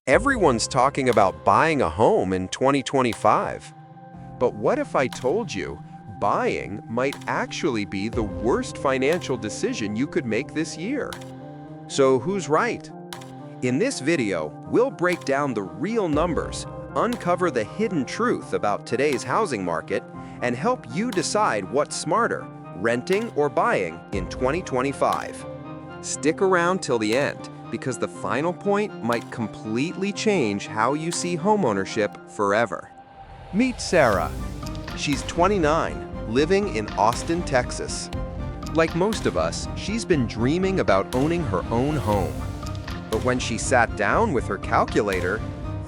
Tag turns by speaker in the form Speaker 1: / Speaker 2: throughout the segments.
Speaker 1: Everyone's talking about buying a home in 2025. But what if I told you buying might actually be the worst financial decision you could make this year? So who's right? In this video, we'll break down the real numbers, uncover the hidden truth about today's housing market, and help you decide what's smarter, renting or buying in 2025. Stick around till the end, because the final point might completely change how you see homeownership forever. Meet Sarah. She's 29, living in Austin, Texas. Like most of us, she's been dreaming about owning her own home. But when she sat down with her calculator,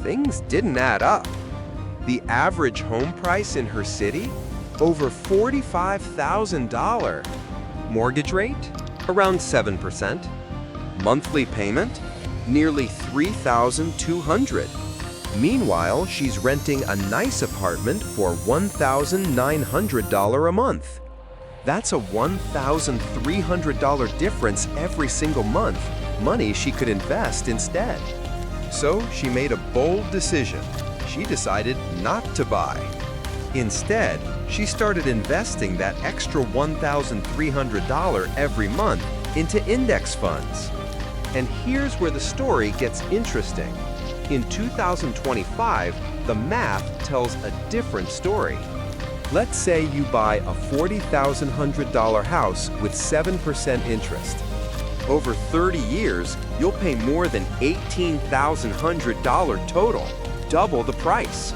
Speaker 1: things didn't add up. The average home price in her city? Over $45,000. Mortgage rate? Around 7%. Monthly payment? Nearly $3,200. Meanwhile, she's renting a nice apartment for $1,900 a month. That's a $1,300 difference every single month, money she could invest instead. So she made a bold decision. She decided not to buy. Instead, she started investing that extra $1,300 every month into index funds. And here's where the story gets interesting. In 2025, the math tells a different story. Let's say you buy a $40,100 house with 7% interest. Over 30 years, you'll pay more than $18,100 total, double the price.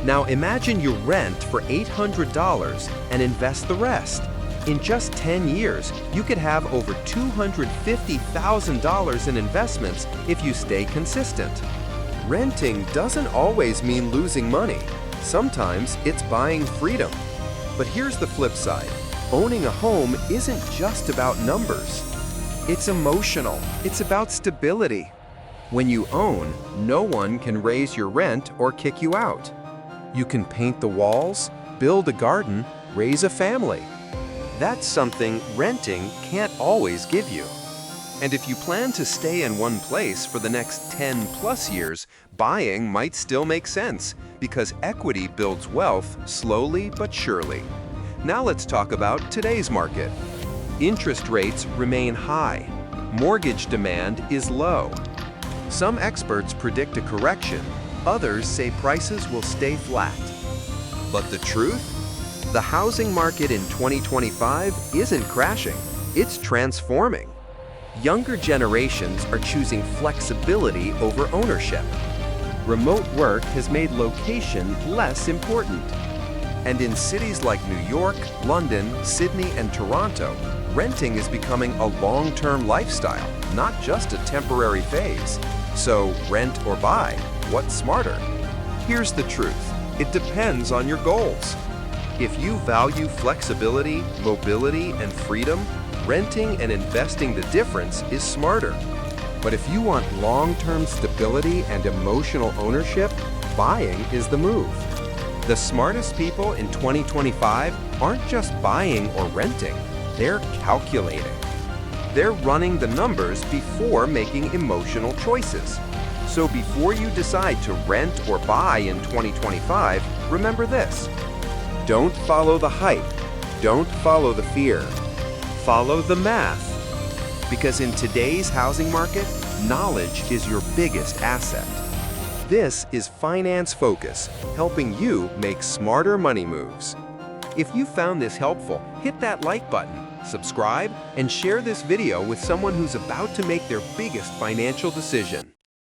Speaker 1: Now imagine you rent for $800 and invest the rest. In just 10 years, you could have over $250,000 in investments if you stay consistent. Renting doesn't always mean losing money. Sometimes it's buying freedom. But here's the flip side. Owning a home isn't just about numbers. It's emotional. It's about stability. When you own, no one can raise your rent or kick you out. You can paint the walls, build a garden, raise a family. That's something renting can't always give you. And if you plan to stay in one place for the next 10+ years, buying might still make sense because equity builds wealth slowly but surely. Now let's talk about today's market. Interest rates remain high. Mortgage demand is low. Some experts predict a correction. Others say prices will stay flat. But the truth? The housing market in 2025 isn't crashing, it's transforming. Younger generations are choosing flexibility over ownership. Remote work has made location less important. And in cities like New York, London, Sydney, and Toronto, renting is becoming a long-term lifestyle, not just a temporary phase. So, rent or buy, what's smarter? Here's the truth. It depends on your goals. If you value flexibility, mobility, and freedom, renting and investing the difference is smarter. But if you want long-term stability and emotional ownership, buying is the move. The smartest people in 2025 aren't just buying or renting, they're calculating. They're running the numbers before making emotional choices. So before you decide to rent or buy in 2025, remember this. Don't follow the hype. Don't follow the fear. Follow the math. Because in today's housing market, knowledge is your biggest asset. This is Finance Focus, helping you make smarter money moves. If you found this helpful, hit that like button, subscribe, and share this video with someone who's about to make their biggest financial decision.